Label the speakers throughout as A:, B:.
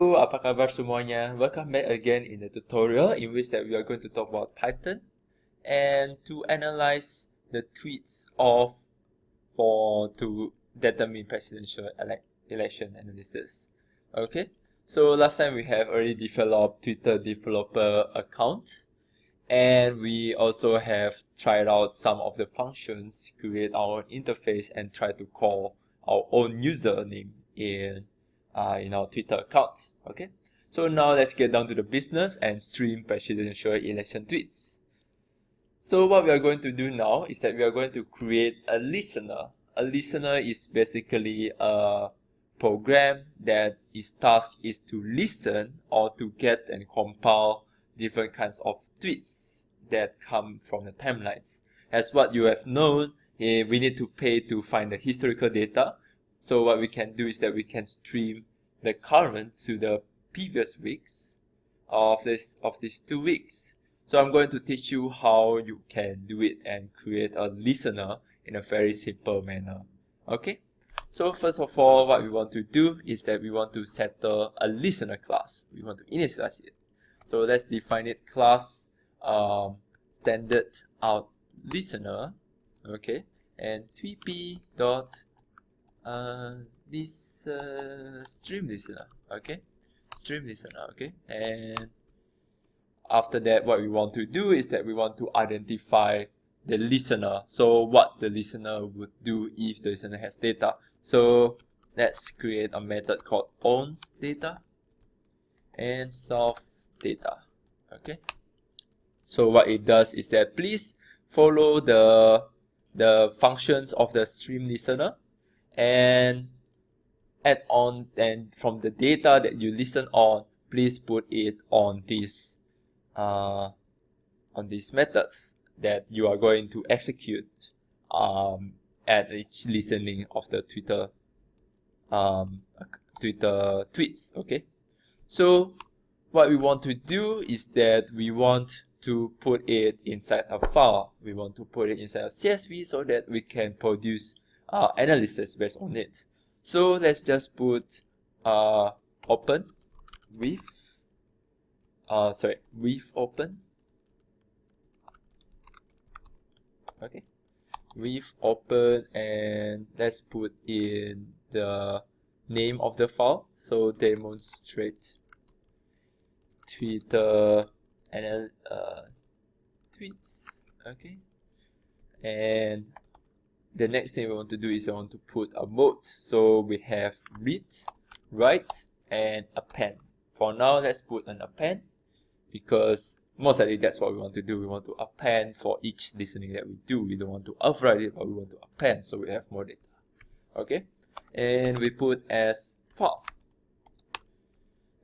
A: Halo, apa kabar semuanya? Welcome back again in the tutorial in which that we are going to talk about Python and to analyze the tweets to determine presidential election analysis. Okay, so last time we have already developed Twitter developer account, and we also have tried out some of the functions, create our own interface, and try to call our own username in our Twitter account. Okay, so now let's get down to the business and stream presidential election tweets. So what we are going to do now is that we are going to create a listener. A listener is basically a program that its task is to listen or to get and compile different kinds of tweets that come from the timelines. As what you have known, we need to pay to find the historical data. So what we can do is that we can stream the current to the previous weeks of these 2 weeks. So I'm going to teach you how you can do it and create a listener in a very simple manner. Okay? So first of all, what we want to do is that we want to settle a listener class. We want to initialize it. So let's define it class standard out listener. Okay? And tp dot this stream listener. Okay? Stream listener. Okay? And after that, what we want to do is that we want to identify the listener. So what the listener would do if the listener has data. So let's create a method called onData and selfData. Okay. So what it does is that please follow the functions of the stream listener and add on, and from the data that you listen on, please put it on these methods that you are going to execute at each listening of the Twitter tweets. Okay, so what we want to do is that we want to put it inside a file. We want to put it inside a CSV so that we can produce analysis based on it. So let's just put open with open. Okay, with open, and let's put in the name of the file. So demonstrate Twitter tweets. Okay, and the next thing we want to do is I want to put a mode. So we have read, write, and append. For now, let's put an append, because most likely that's what we want to do. We want to append for each listening that we do. We don't want to overwrite it, but we want to append so we have more data. Okay, and we put as file.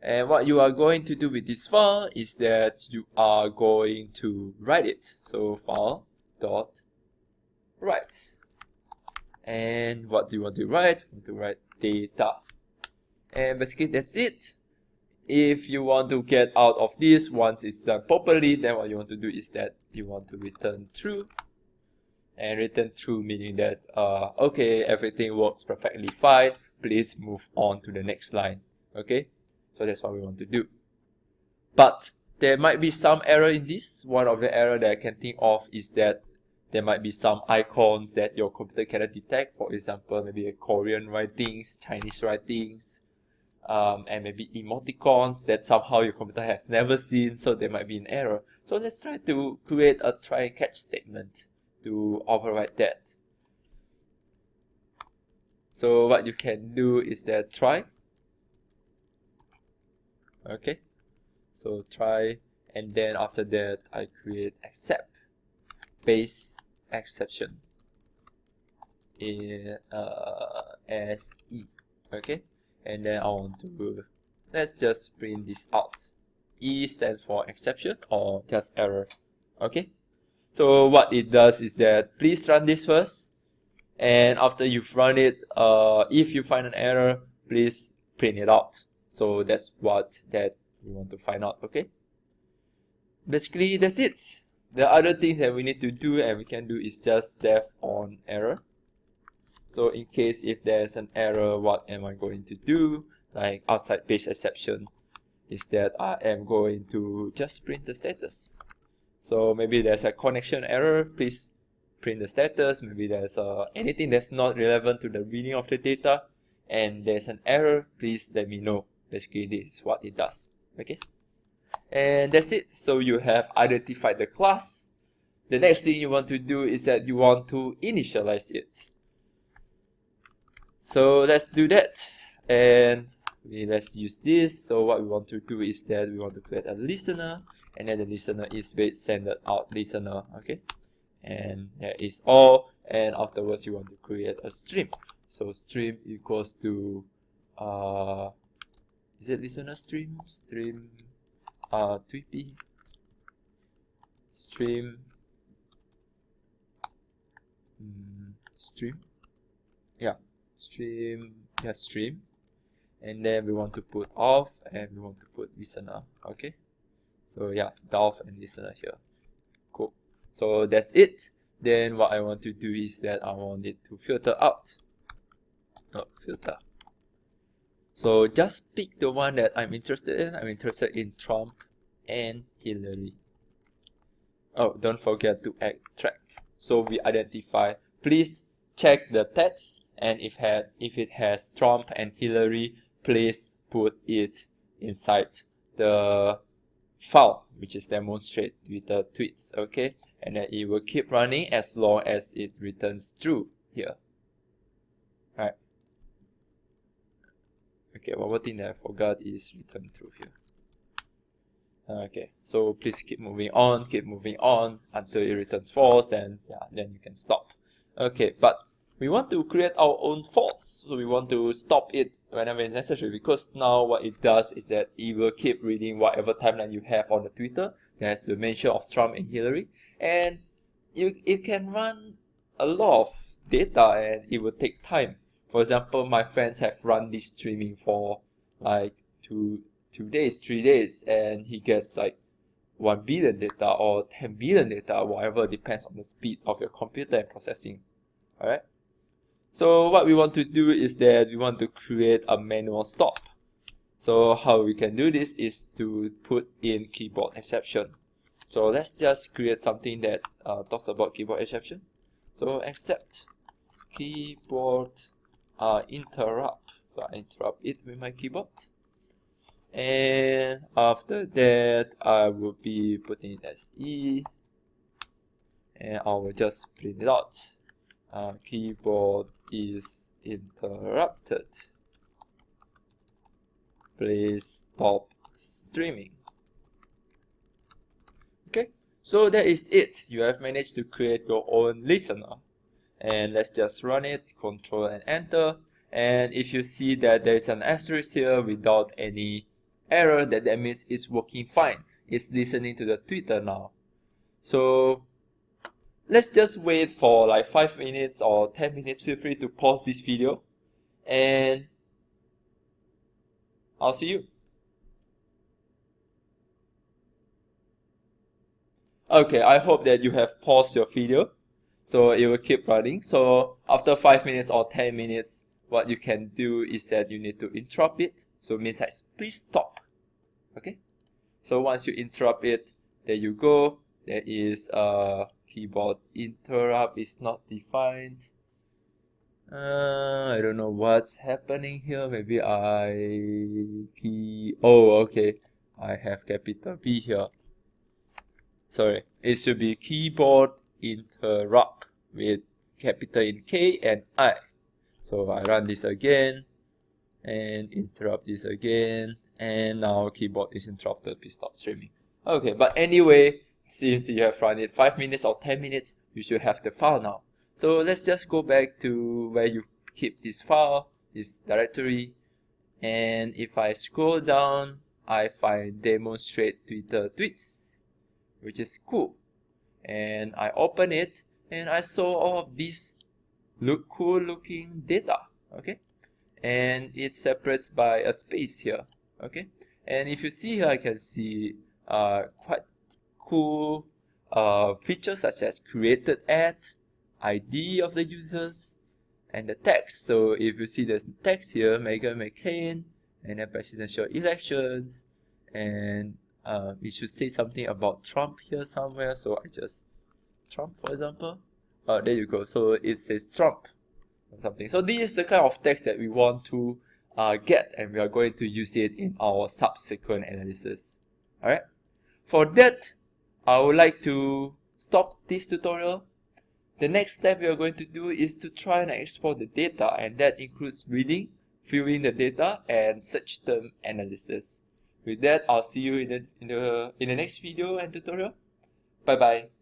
A: And what you are going to do with this file is that you are going to write it. So file dot write. And what do you want to write? You want to write data. And basically that's it. If you want to get out of this once it's done properly, then what you want to do is that you want to return true. And return true meaning that okay, everything works perfectly fine, please move on to the next line. Okay, so that's what we want to do. But there might be some error in this. One of the error that I can think of is that there might be some icons that your computer cannot detect. For example, maybe a Korean writings, Chinese writings, and maybe emoticons that somehow your computer has never seen, so there might be an error. So let's try to create a try and catch statement to override that. So what you can do is that try. Okay, so try, and then after that I create except base exception in as e. Okay, and then I want to, let's just print this out. E stands for exception or just error. Okay, so what it does is that please run this first, and after you've run it, if you find an error, please print it out. So that's what that we want to find out. Okay, basically that's it. The other things that we need to do and we can do is just def on error. So in case if there's an error, what am I going to do? like outside base exception, is that I am going to just print the status. So maybe there's a connection error, please print the status. Maybe there's anything that's not relevant to the reading of the data, and there's an error, please let me know. Basically, this is what it does. Okay, and that's it. So you have identified the class. The next thing you want to do is that you want to initialize it. So let's do that, and let's use this. So what we want to do is that we want to create a listener, and then the listener is standard out listener. Okay, and that is all. And afterwards you want to create a stream. So stream equals to is it listener stream? Stream tweepy stream stream, yeah, stream, yeah, stream. And then we want to put off, and we want to put listener. Okay, so yeah, off and listener here. Cool. So that's it. Then what I want to do is that I want it to filter out, not filter. So just pick the one that I'm interested in. I'm interested in Trump and Hillary. Oh, don't forget to add track. So we identify, please check the text, and if it has Trump and Hillary, please put it inside the file, which is demonstrate with the tweets. Okay, and then it will keep running as long as it returns true here. Right. Okay, one more thing that I forgot is return true here. Okay, so please keep moving on until it returns false. Then then you can stop. Okay, but we want to create our own false, so we want to stop it whenever it's necessary, because now what it does is that it will keep reading whatever timeline you have on the Twitter that has the mention of Trump and Hillary, and it can run a lot of data, and it will take time. For example, my friends have run this streaming for like 2 days, 3 days, and he gets like 1 billion data or 10 billion data, whatever, depends on the speed of your computer and processing. Alright, so what we want to do is that we want to create a manual stop. So how we can do this is to put in keyboard exception. So let's just create something that talks about keyboard exception. So accept keyboard interrupt. So I interrupt it with my keyboard. And after that, I will be putting it as E, and I will just print it out. Keyboard is interrupted. Please stop streaming. Okay, so that is it. You have managed to create your own listener. And let's just run it, Control and Enter. And if you see that there is an asterisk here without any error, that means it's working fine. It's listening to the Twitter now. So let's just wait for like 5 minutes or 10 minutes. Feel free to pause this video, and I'll see you. Okay, I hope that you have paused your video, so it will keep running. So after 5 minutes or 10 minutes, what you can do is that you need to interrupt it. So it means that please stop. Okay, so once you interrupt it, there you go. There is keyboard interrupt is not defined. I don't know what's happening here. Maybe oh, okay, I have capital B here. Sorry, it should be keyboard interrupt with capital in K and I. So I run this again and interrupt this again, and now keyboard is interrupted. Please stop streaming. Okay, but anyway, since you have run it 5 minutes or 10 minutes, you should have the file now. So let's just go back to where you keep this file, this directory, and if I scroll down, I find demonstrate Twitter tweets, which is cool. And I open it, and I saw all of this cool looking data. Okay, and it separates by a space here. Okay, and if you see here, I can see quite cool features such as created ad, ID of the users, and the text. So if you see there's text here, Meghan McCain, and then presidential elections, and it should say something about Trump here somewhere, so I just Trump, for example. There you go. So it says Trump or something. So this is the kind of text that we want to get, and we are going to use it in our subsequent analysis. Alright. For that, I would like to stop this tutorial. The next step we are going to do is to try and export the data, and that includes reading, viewing the data, and search term analysis. With that, I'll see you in the next video and tutorial. Bye bye.